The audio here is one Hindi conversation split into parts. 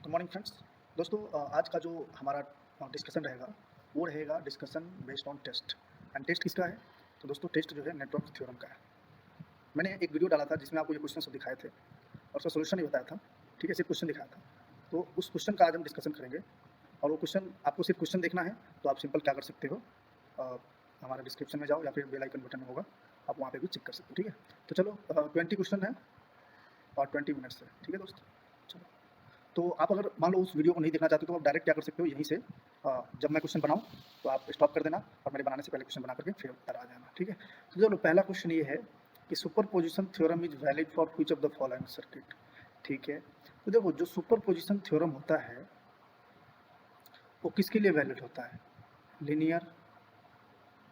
Good morning friends. दोस्तों आज का जो हमारा डिस्कशन रहेगा वो रहेगा discussion based on test. And test किसका है? तो दोस्तों टेस्ट जो है नेटवर्क थ्योरम का है। मैंने एक वीडियो डाला था जिसमें आपको ये क्वेश्चन सब दिखाए थे और उसका सोल्यूशन भी बताया था। ठीक है, सिर्फ क्वेश्चन दिखाया था। तो उस क्वेश्चन का आज हम डिस्कशन करेंगे और वो क्वेश्चन आपको सिर्फ क्वेश्चन देखना है। तो आप सिंपल क्या कर सकते हो, हमारा डिस्क्रिप्शन में जाओ या फिर बेल आइकन बटन होगा, आप वहाँ पे भी चेक कर सकते हो। ठीक है, तो चलो 20 क्वेश्चन है और 20 मिनट्स है। ठीक है दोस्तों, चलो। तो आप अगर मान लो उस वीडियो को नहीं देखना चाहते तो आप डायरेक्ट क्या कर सकते हो, यहीं से जब मैं क्वेश्चन बनाऊं तो आप स्टॉप कर देना और मेरे बनाने से पहले क्वेश्चन बना करके फिर उत्तर आ जाना। ठीक है, तो चलो पहला क्वेश्चन ये है कि superposition theorem is valid for which of the following circuit. ठीक है, तो देखो जो सुपरपोजिशन थ्योरम होता है वो किसके लिए वैलिड होता है? Linear,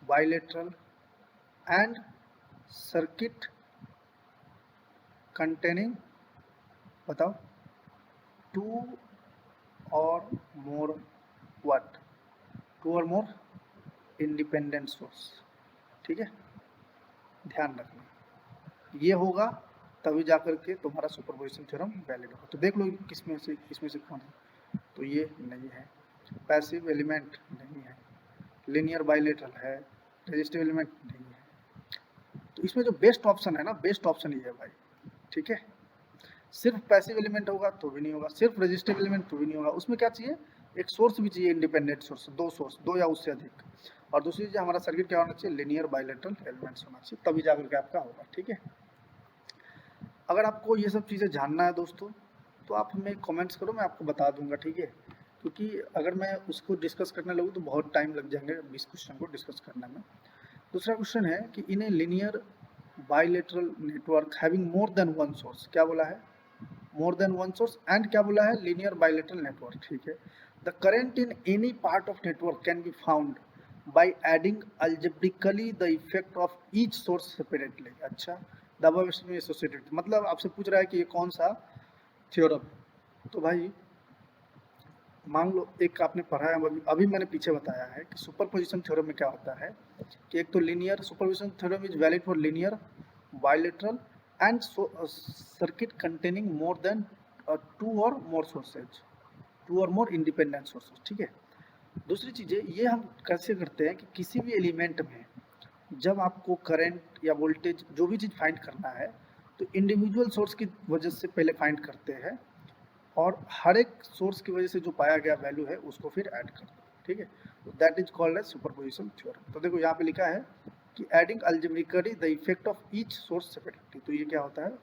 bilateral and circuit containing, बताओ, टू और मोर व्हाट, टू और मोर इंडिपेंडेंट सोर्स। ठीक है, ध्यान रखना ये होगा तभी जाकर के तुम्हारा सुपरपोजिशन थ्योरम वैलिड होगा। तो देख लो किसमें से इसमें से कौन है। तो ये नहीं है, पैसिव एलिमेंट नहीं है, लीनियर बाइलेटरल है, रेजिस्टिव एलिमेंट नहीं है। तो इसमें जो बेस्ट ऑप्शन है ना, बेस्ट ऑप्शन ये है भाई। ठीक है, सिर्फ पैसिव एलिमेंट होगा तो भी नहीं होगा, सिर्फ रेजिस्टिव एलिमेंट तो भी नहीं होगा। उसमें क्या चाहिए? एक सोर्स भी चाहिए, इंडिपेंडेंट सोर्स, दो सोर्स, दो या उससे अधिक। और दूसरी चीज हमारा सर्किट क्या होना चाहिए? लीनियर बाइलेटरल एलिमेंट्स होना चाहिए, तभी जाकर के आपका होगा। ठीक है, अगर आपको ये सब चीज़ें जानना है दोस्तों तो आप हमें कमेंट्स करो, मैं आपको बता दूंगा। ठीक है, क्योंकि अगर मैं उसको डिस्कस करने लगूँ तो बहुत टाइम लग जाएंगे इस क्वेश्चन को डिस्कस करने में। दूसरा क्वेश्चन है कि in a linear bilateral network having more than one source, क्या बोला है? More than one source. And क्या बोला है? Linear bilateral network. ठीक है, the current in any part of network can be found by adding algebraically the effect of each source separately. अच्छा, द अबव एसोसिएटेड, मतलब आपसे पूछ रहा है कि ये कौन सा थ्योरम। तो भाई मान लो एक आपने पढ़ा है, अभी मैंने पीछे बताया है कि सुपरपोजिशन थ्योरम में क्या होता है कि एक तो linear, superposition theorem is valid for linear, bilateral and circuit containing more than two और मोर सोर्सेज, टू और मोर इंडिपेंडेंट सोर्सेज। ठीक है, दूसरी चीज़ है ये हम कैसे करते हैं कि किसी भी एलिमेंट में जब आपको करंट या वोल्टेज जो भी चीज़ फाइंड करना है तो इंडिविजुअल सोर्स की वजह से पहले फाइंड करते हैं और हर एक सोर्स की वजह से जो पाया गया वैल्यू है उसको फिर ऐड करते हैं। ठीक है, तो that is called as superposition theorem. तो देखो यहाँ पे लिखा है कि adding algebraically the effect of each source separately, तो ये क्या होता है?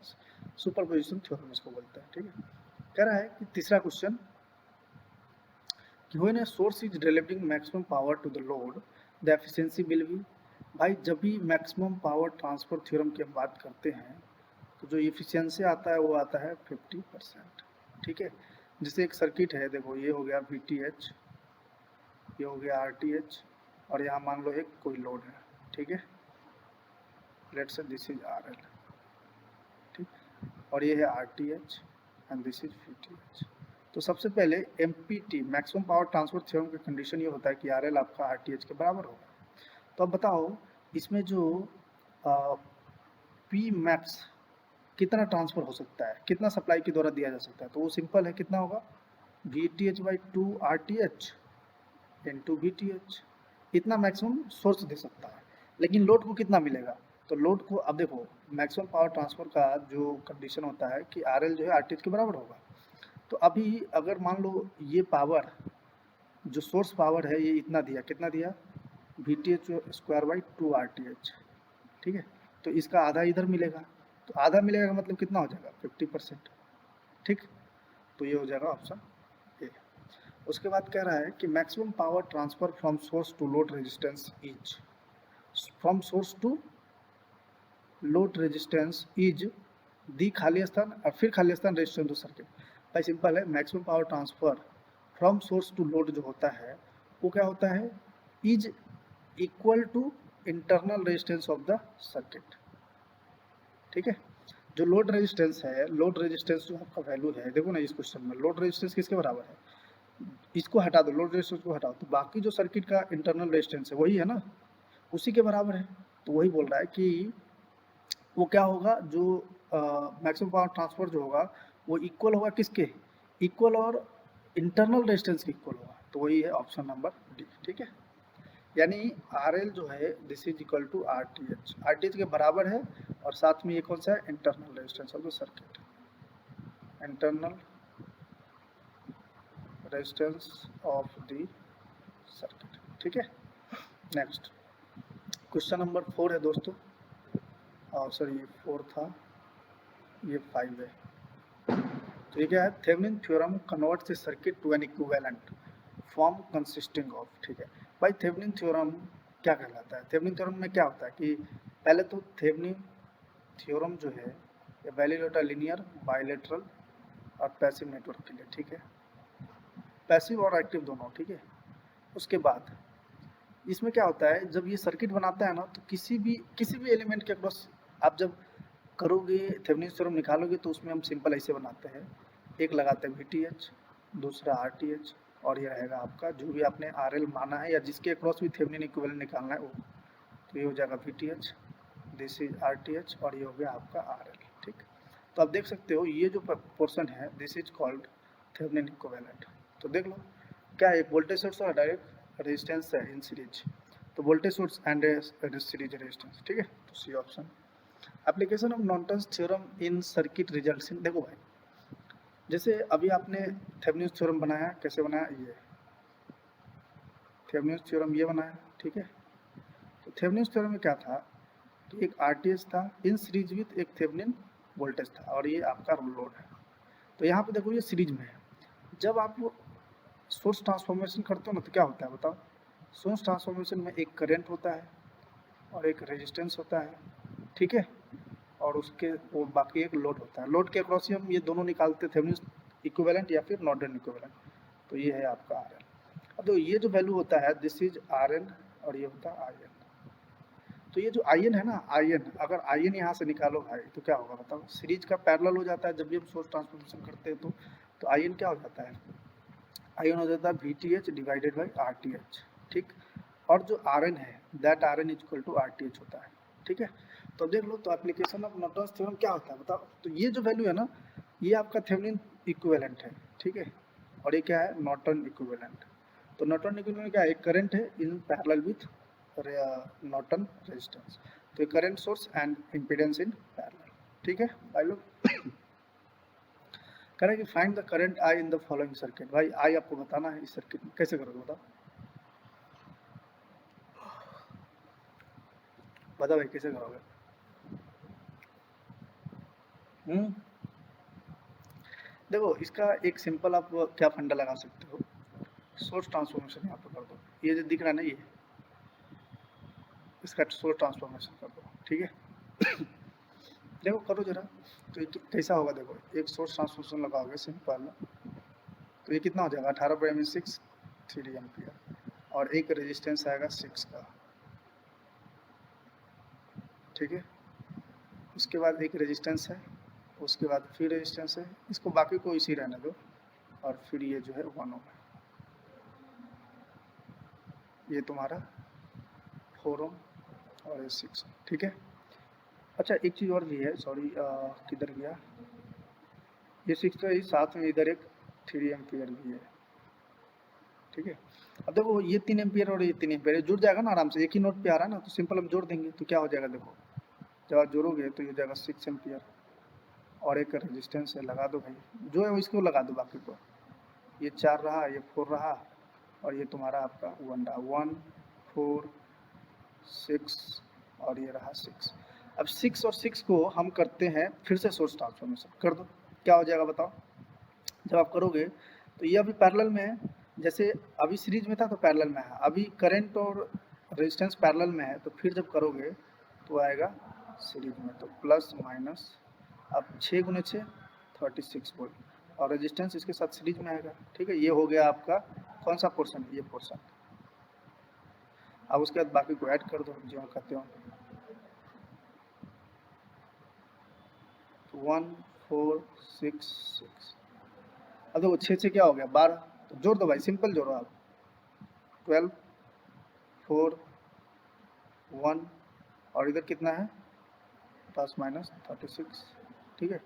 सुपरपोजिशन थ्योरम इसको बोलते हैं। ठीक है, कह रहा है कि तीसरा क्वेश्चन कि when a source is delivering maximum power to the load the efficiency will be. भाई जब भी मैक्सिमम पावर ट्रांसफर थ्योरम की हम बात करते हैं तो जो एफिशिएंसी आता है वो आता है 50%। ठीक है, जैसे एक सर्किट है, देखो ये हो गया VTH, ये हो गया RTH और यहाँ मान लो एक कोई लोड है। ठीक है, let's say this is RL। ठीक, और ये है RTH and this is VTH। तो सबसे पहले MPT, maximum power transfer theorem की कंडीशन ये होता है कि RL आपका RTH के बराबर होगा। तो अब बताओ इसमें जो P मैक्स कितना ट्रांसफर हो सकता है, कितना सप्लाई के द्वारा दिया जा सकता है? तो वो सिंपल है, कितना होगा? VTH by 2 RTH into VTH। इतना मैक्सिमम सोर्स दे सकता है, लेकिन लोड को कितना मिलेगा? तो लोड को अब देखो मैक्सिमम पावर ट्रांसफर का जो कंडीशन होता है कि RL जो है RTH के बराबर होगा। तो अभी अगर मान लो ये पावर जो सोर्स पावर है ये इतना दिया, कितना दिया? VTH square by 2 RTH। ठीक है, तो इसका आधा इधर मिलेगा, तो आधा मिलेगा का मतलब कितना हो जाएगा? 50%। ठीक, तो ये हो जाएगा ऑप्शन ए। उसके बाद कह रहा है कि maximum power transfer from source to load resistance is, from source to load resistance is the खाली स्थान और फिर खाली स्थान रेजिस्टेंस टू सर्किट। भाई सिंपल है, maximum power transfer from source to load जो होता है वो क्या होता है? Is equal to internal resistance of the circuit. ठीक है, जो लोड रेजिस्टेंस है, लोड रेजिस्टेंस जो आपका वैल्यू है, देखो ना इस क्वेश्चन में लोड रेजिस्टेंस किसके बराबर है? इसको हटा दो, लोड रेजिस्टेंस को हटाओ, तो बाकी जो सर्किट का इंटरनल रेजिस्टेंस है वही है ना, उसी के बराबर है। तो वही बोल रहा है कि वो क्या होगा, जो मैक्सिमम पावर ट्रांसफर जो होगा वो इक्वल होगा किसके? इक्वल और इंटरनल रेजिस्टेंस के इक्वल होगा, तो वही है ऑप्शन नंबर डी। ठीक है, यानी आर एल जो है this is equal to R T H, R T H के बराबर है, और साथ में ये कौन सा है, internal resistance of the circuit, internal resistance of the circuit. ठीक है, नेक्स्ट क्वेश्चन नंबर 4 है दोस्तों, सॉरी ये 4 था, ये 5 है। तो ये क्या है, Thevenin theorem converts the circuit to an equivalent form consisting of. ठीक है भाई, थेवेनिन थ्योरम क्या कहलाता है, थेवेनिन थ्योरम में क्या होता है कि पहले तो थेवेनिन थ्योरम जो है ये वैलिड होता है लीनियर, बाइलेटरल और पैसिव नेटवर्क के लिए। ठीक है, पैसिव और एक्टिव दोनों। ठीक है, उसके बाद इसमें क्या होता है, जब ये सर्किट बनाता है ना, तो किसी भी एलिमेंट के अक्रॉस आप जब करोगे थेवेनिन थ्योरम निकालोगे, तो उसमें हम सिंपल ऐसे बनाते हैं, एक लगाते हैं VTH, दूसरा RTH, और ये रहेगा आपका जो भी आपने RL माना है या जिसके अक्रॉस भी थेवेनिन इक्विवेलेंट निकालना है वो, तो ये हो जाएगा VTH, दिस इज RTH, और ये हो गया आपका RL। ठीक, तो आप देख सकते हो ये जो पोर्शन है this is called Thevenin equivalent. तो देख लो क्या है, एक वोल्टेज सोर्स और डायरेक्ट रेजिस्टेंस है इन सीरीज, तो voltage source and series resistance. ठीक है, तो C option. Application of Norton's theorem in circuit results in, देखो भाई जैसे अभी आपने थेवेनिन थ्योरम बनाया, कैसे बनाया, ये थेवेनिन थ्योरम ये बनाया। ठीक है, तो थेवेनिन थ्योरम में क्या था कि एक RTH था इन सीरीज विथ एक थेवेनिन वोल्टेज था, और ये आपका लोड है। तो यहाँ पे देखो ये सीरीज में है, जब आप सोर्स ट्रांसफॉर्मेशन करते हो ना, तो क्या होता है बताओ, सोर्स ट्रांसफॉर्मेशन में एक करंट होता है और एक रेजिस्टेंस होता है। ठीक है, और उसके वो बाकी एक लोड होता है, लोड के अक्रॉस ही हम ये दोनों निकालते थे, थेवेनिन इक्विवेलेंट या फिर नॉर्टन इक्विवेलेंट। तो ये है आपका RL। अब तो ये जो वैल्यू होता है दिस इज RN, और ये होता है IN। तो ये जो IN है ना, IN अगर IN यहाँ से निकालो भाई तो क्या होगा बताओ, सीरीज का पैरेलल हो जाता है जब भी हम सोर्स ट्रांसफॉर्मेशन करते हैं, तो IN क्या हो जाता है, IN हो जाता है VTH डिवाइडेड बाई RTH। ठीक, और जो RN है that RN is equal to RTH होता है। ठीक है, तो देख लो, तो एप्लीकेशन ऑफ नॉर्टन्स थ्योरम क्या होता है बताओ, तो ये जो वैल्यू है ना, ये आपका थेवेनिन इक्विवेलेंट है। ठीक है, और ये क्या है, नॉर्टन इक्विवेलेंट। तो नॉर्टन इक्विवेलेंट क्या है, एक करंट है in parallel with Norton resistance, तो ये current source and impedance in parallel. ठीक है भाई लोग, कह रहा है कि find the current I in the following circuit. भाई आई आपको बताना है इस सर्किट में, कैसे करोगे बताओ, बताओ भाई कैसे करोगे। देखो इसका एक सिंपल आप क्या फंडा लगा सकते हो, सोर्स ट्रांसफॉर्मेशन यहाँ पर कर दो, ये जो दिख रहा है ना ये, इसका सोर्स ट्रांसफॉर्मेशन कर दो। ठीक है देखो करो जरा, तो ये कैसा होगा, देखो एक सोर्स ट्रांसफॉर्मेशन लगाओगे सिंपल, तो ये कितना हो जाएगा, 18/6 3 एम्पियर, और एक रेजिस्टेंस आएगा 6 का। ठीक है, उसके बाद एक रेजिस्टेंस है, उसके बाद फिर रेजिस्टेंस है, इसको बाकी को इसी रहने दो, और फिर ये जो है 1 ओम, ये तुम्हारा 4 ओम और ये 6। ठीक है, अच्छा एक चीज़ और भी है, सॉरी किधर गया, ये 6 का ही साथ में इधर एक 3 एम्पियर भी है। ठीक है, अब देखो ये 3 एम्पियर और ये 3 एम्पियर जुड़ जाएगा ना आराम से, एक ही नोट पे आ रहा है ना, तो सिंपल हम जोड़ देंगे, तो क्या हो जाएगा, देखो जब आप जोड़ोगे तो ये हो जाएगा 6 एम्पियर, और एक रेजिस्टेंस है, लगा दो भाई, जो है इसको लगा दो, बाकी को, ये 4 रहा, ये 4 रहा, और ये तुम्हारा आपका 1 रहा, 1 4 6, और ये रहा 6। अब 6 और 6 को हम करते हैं फिर से सोर्स ट्रांसफॉर्मेशन कर दो, क्या हो जाएगा बताओ, जब आप करोगे तो ये अभी पैरेलल में है, जैसे अभी सीरीज में था तो पैरेलल में है, अभी करंट और रेजिस्टेंस पैरेलल में है, तो फिर जब करोगे तो आएगा सीरीज में, तो प्लस माइनस, अब 6 गुने 6 36 वोल्ट, और रेजिस्टेंस इसके साथ सीरीज में आएगा। ठीक है, ये हो गया आपका कौन सा पोर्शन, ये पोर्शन। अब उसके बाद बाकी को ऐड कर दो जो कहते हो, 1 4 6 6, अब देखो 6 से क्या हो गया 12, तो जोड़ दो भाई, सिंपल जोड़ो आप, 12 4 1, और इधर कितना है प्लस माइनस 36। ठीक है,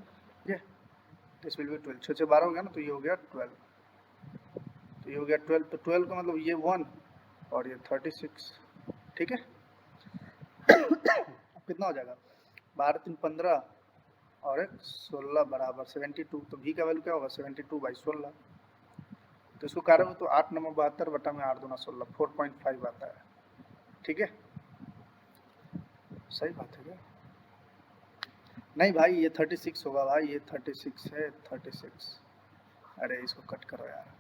दिस विल बी 12, 6 से 12 हो गया ना, तो ये हो गया 12। तो ये हो गया 12, तो 12 का मतलब ये 1 और ये 36, ठीक है। अब कितना हो जाएगा, 12 3 15 और एक 16 बराबर 72, तो भी का वैल्यू क्या होगा 72/16, तो इसको करोगे तो 8 9 72 बटा में 8 दूना 16, 4.5 आता है, ठीक है। सही बात है क्या? नहीं भाई ये 36 होगा भाई, ये 36 है 36, अरे इसको कट करो यार।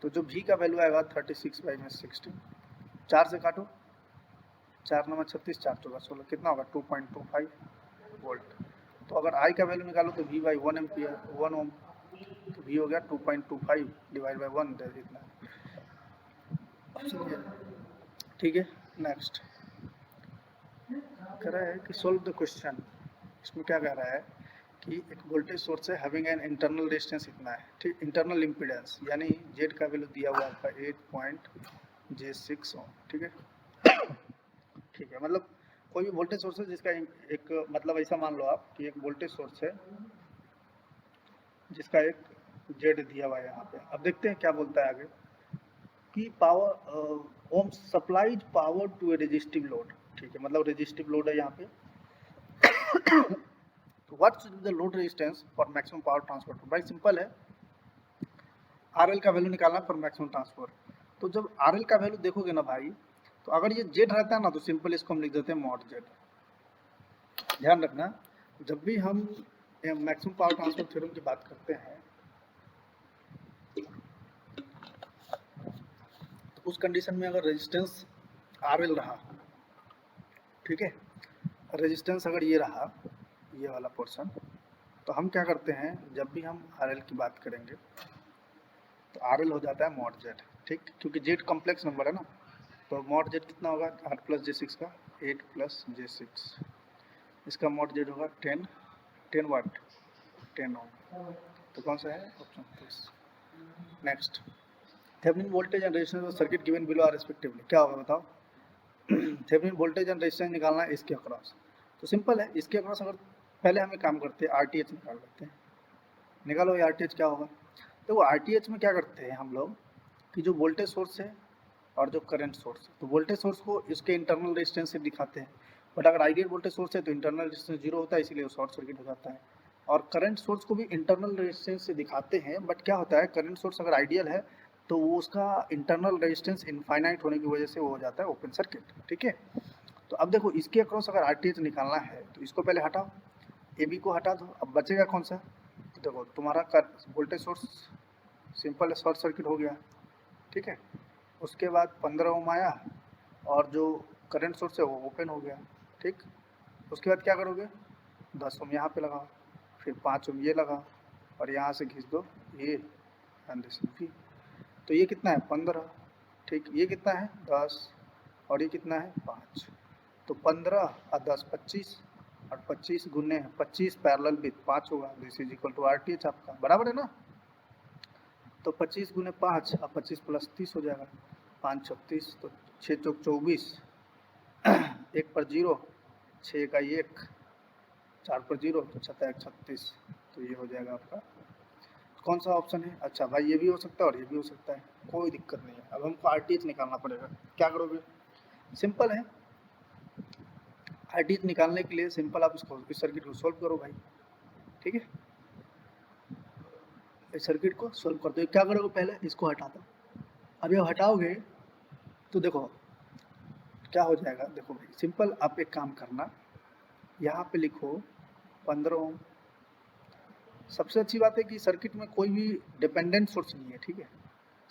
तो जो भी का वैल्यू आएगा 36/16, 4 से काटो, 4 9 36, 4 चौका 16, कितना होगा 2.25 वोल्ट। तो अगर आई का वैल्यू निकालो तो V बाई 1 एम्पियर 1 ओम, तो V हो गया 2.25 डिवाइड बाई 1, इतना, ठीक है। नेक्स्ट कह रहा है कि सोल्व द क्वेश्चन, इसमें क्या कह रहा है कि एक वोल्टेज सोर्स है हैविंग एन इंटरनल रेजिस्टेंस इतना है, ठीक, इंटरनल इम्पीडेंस यानी जेड का वैल्यू दिया हुआ है आपका 8.06 ओम, ठीक है। ठीक है, मतलब कोई भी वोल्टेज सोर्स है जिसका एक मतलब ऐसा मान लो आप कि एक वोल्टेज सोर्स है जिसका एक जेड दिया हुआ है यहाँ पे। अब देखते हैं क्या बोलता है आगे कि power ohm supplies power to a resistive load, ठीक है, मतलब रेजिस्टिव लोड है यहाँ पे। तो what's the load resistance for maximum power transfer, भाई सिंपल है, आरएल का वैल्यू निकालना फॉर मैक्सिमम ट्रांसफर। तो जब आरएल का वैल्यू देखोगे ना भाई, तो अगर ये जेड रहता है ना तो सिंपल इसको हम लिख देते हैं मॉड जेड। ध्यान रखना जब भी हम मैक्सिमम पावर ट्रांसफर थ्योरम की बात करते हैं तो उस कंडीशन में अगर रेजिस्टेंस आरएल रहा, ठीक है, रेजिस्टेंस अगर ये रहा, ये वाला पोर्शन, तो हम क्या करते हैं जब भी हम आरएल की बात करेंगे तो आरएल हो जाता है मॉड जेड, ठीक, क्योंकि जेड कॉम्प्लेक्स नंबर है ना, तो मॉड जेड कितना होगा 8 + j6 का 8 + j6, इसका मॉड जेड होगा 10 वाट 10 ओम, तो कौन सा है option 30। Next, Thevenin voltage and resistance circuit given below are respectively, क्या होगा बताओ। थेवेनिन वोल्टेज एंड रेजिस्टेंस निकालना है इसके अक्रॉस, तो सिंपल है, इसके अक्रॉस अगर पहले हमें काम करते हैं आरटीएच निकाल लेते हैं, निकालो ये आरटीएच क्या होगा। तो वो आरटीएच में क्या करते हैं हम लोग कि जो वोल्टेज सोर्स है और जो करंट सोर्स है, तो वोल्टेज सोर्स को इसके इंटरनल रेजिस्टेंस से दिखाते हैं, बट अगर आइडियल वोल्टेज सोर्स है तो इंटरनल रेजिस्टेंस 0 होता है, इसीलिए वो शॉर्ट सर्किट हो जाता है। और करंट सोर्स को भी इंटरनल रेजिस्टेंस से दिखाते हैं, बट क्या होता है करंट सोर्स अगर आइडियल है तो वो उसका इंटरनल रेजिस्टेंस इनफाइनाइट होने की वजह से वो हो जाता है ओपन सर्किट, ठीक है। तो अब देखो इसके अक्रॉस अगर आरटीएच निकालना है तो इसको पहले हटाओ, ए बी को हटा दो, अब बचेगा कौन सा, तो देखो तुम्हारा voltage source simple short circuit हो गया, ठीक है। उसके बाद 15 ओम आया और जो करंट सोर्स है वो ओपन हो गया, ठीक। उसके बाद क्या करोगे 10 ओम यहाँ पे लगाओ, फिर 5 ओम ये लगाओ और यहाँ से खींच दो ये एंड दिस भी, तो ये कितना है 15, ठीक, ये कितना है 10 और ये कितना है 5, तो 15 और 10 25 और 25 गुने 25 पैरेलल विद 5 होगा, this is equal to RTH आपका, बराबर है ना। तो 25 गुने 5 और 25 + 30 हो जाएगा, 5 36, तो 6 चौक 24, 1 पर 0, 6 का 1, 4 पर 0, तो 7 1 36, तो ये हो जाएगा आपका कौन सा ऑप्शन है। अच्छा भाई ये भी हो सकता है और ये भी हो सकता है, कोई दिक्कत नहीं है। अब हमको आरटीएच निकालना पड़ेगा, क्या करोगे, सिंपल है, आरटीएच निकालने के लिए सिंपल आप इस सर्किट को सोल्व करो भाई, ठीक है, इस सर्किट को सोल्व कर दो। क्या करोगे पहले इसको हटा दो, अब ये हटाओगे तो देखो क्या हो जाएगा, देखो भाई सिंपल आप एक काम करना, यहाँ पे लिखो 15 ओम। सबसे अच्छी बात है कि सर्किट में कोई भी डिपेंडेंट सोर्स नहीं है, ठीक है,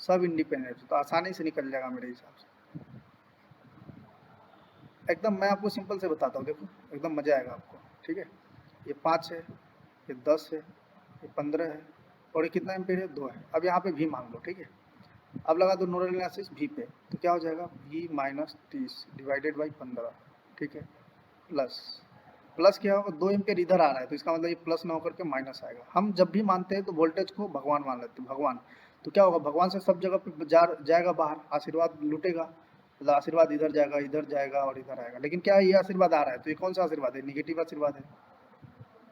सब इंडिपेंडेंट, तो आसानी से निकल जाएगा मेरे हिसाब से एकदम। मैं आपको सिंपल से बताता हूँ, देखो एकदम मजा आएगा आपको, ठीक है। ये 5 है, ये 10 है, ये 15 है और ये कितना एम्पीयर है 2 है। अब यहाँ पे भी मान लो, ठीक है, अब लगा दो नोडल एनालिसिस भी पे, तो क्या हो जाएगा V - 30 डिवाइडेड बाई 15, ठीक है, प्लस क्या होगा 2 एम्पीयर इधर आ रहा है तो इसका मतलब ये प्लस ना होकर के माइनस आएगा। हम जब भी मानते हैं तो वोल्टेज को भगवान मान लेते हैं, भगवान, तो क्या होगा भगवान से सब जगह पे जाएगा बाहर, आशीर्वाद लूटेगा, मतलब आशीर्वाद इधर जाएगा और इधर आएगा। लेकिन क्या ये आशीर्वाद आ रहा है तो ये कौन सा आशीर्वाद है, निगेटिव आशीर्वाद है,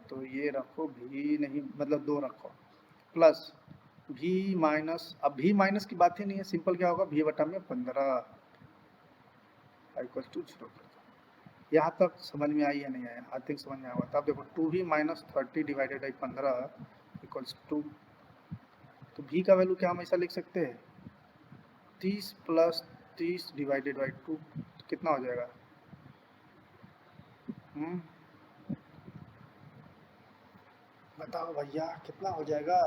तो ये रखो भी नहीं, मतलब 2 रखो, प्लस v माइनस, अब v माइनस की बात ही नहीं है, सिंपल क्या होगा v बटा में 15 इक्वल टू 0। यहाँ तक समझ में आई या नहीं आया? आई थिंक समझ में आया होगा। तब देखो 2v minus 30 divided by 15 equals 2। तो v का वैल्यू क्या हम ऐसा लिख सकते हैं 30 प्लस 30 डिवाइडेड बाई 2, तो कितना हो जाएगा? बताओ भैया कितना हो जाएगा?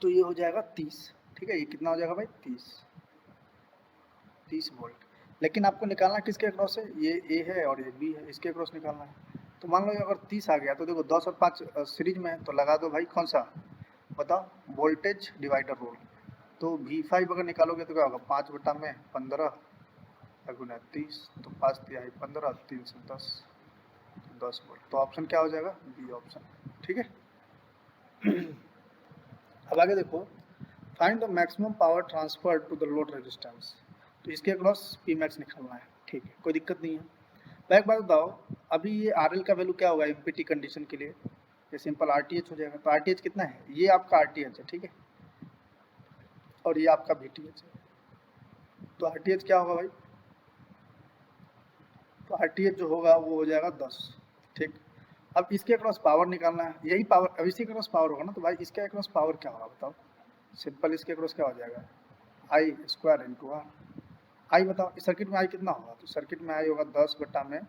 तो ये हो जाएगा 30, ठीक है। ये कितना हो जाएगा भाई? 30 वोल्ट। लेकिन आपको निकालना किसके अक्रॉस है? ये ए है और ये बी है, इसके अक्रॉस निकालना है। तो मान लो अगर 30 आ गया तो देखो 10 और 5 सीरीज में है, तो लगा दो भाई कौन सा, बताओ, वोल्टेज डिवाइडर रूल। तो V5 अगर निकालोगे तो क्या होगा 5 बटा में 15 गुना 30, तो 5 तिहाई 15, 3 से 10, 10 वोल्ट। तो ऑप्शन क्या हो जाएगा? बी ऑप्शन, ठीक है। अब आगे देखो, find the maximum power transfer to the load resistance. तो इसके अक्रॉस पी मैक्स निकालना है, ठीक है, कोई दिक्कत नहीं है। मैं एक बात बताओ, अभी ये आर एल का वैल्यू क्या होगा एमपीटी कंडीशन के लिए? ये सिंपल आरटीएच हो जाएगा। तो आरटीएच कितना है? ये आपका आरटीएच है, ठीक है, और ये आपका वीटीएच है। तो आरटीएच क्या होगा भाई? तो आरटीएच जो होगा वो हो जाएगा 10, ठीक। अब इसके अक्रॉस पावर निकालना है, यही पावर, अब इसके अक्रॉस पावर होगा ना, तो भाई इसके अक्रॉस पावर क्या होगा बताओ? सिंपल इसके अक्रॉस क्या हो जाएगा? आई स्क्वायर इंटू आर। आई बताओ इस सर्किट में आई कितना होगा? तो सर्किट में आई होगा 10 बटा में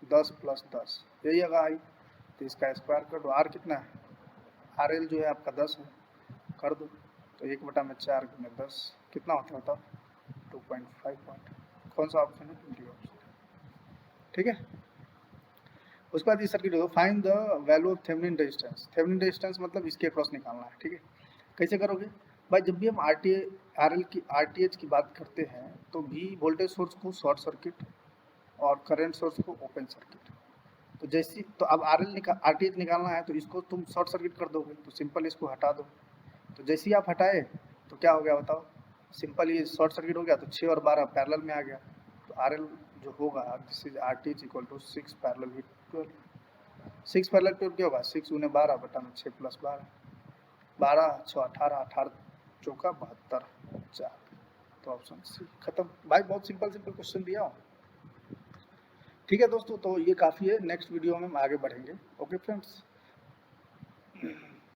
10 प्लस 10, यही होगा आई। तो इसका स्क्वायर कर दो। आर कितना है? आर एल जो है आपका 10 है, कर दो। तो 1 बटा में 4 गुने 10 कितना होता है बताओ? 2.5 पॉइंट। कौन सा ऑप्शन है? डी ऑप्शन, ठीक है। उसके बाद इस सर्किट को find the value of Thevenin resistance. Thevenin resistance मतलब इसके अक्रॉस निकालना है, ठीक है। कैसे करोगे भाई? जब भी हम आरएल की आरटीएच की बात करते हैं तो भी वोल्टेज सोर्स को शॉर्ट सर्किट और करंट सोर्स को ओपन सर्किट। तो जैसी, तो अब आरटीएच निकालना है तो इसको तुम शॉर्ट सर्किट कर दोगे, तो सिंपल इसको हटा दो। तो जैसे ही आप हटाए तो क्या हो गया बताओ? सिंपल ये शॉर्ट सर्किट हो गया, तो 6 और 12 पैरेलल में आ गया। तो आरएल जो होगा, this is RTH equal to 6 parallel with 12। 6 parallel 12 क्या होगा? 6 गुने 12 बटा में 6 प्लस 12, 12 6 18, 18 चौका 72, 4। तो ऑप्शन सी खत्म भाई। बहुत सिंपल सिंपल क्वेश्चन दिया हूँ, ठीक है दोस्तों। तो ये काफ़ी है, नेक्स्ट वीडियो में हम आगे बढ़ेंगे। Okay friends.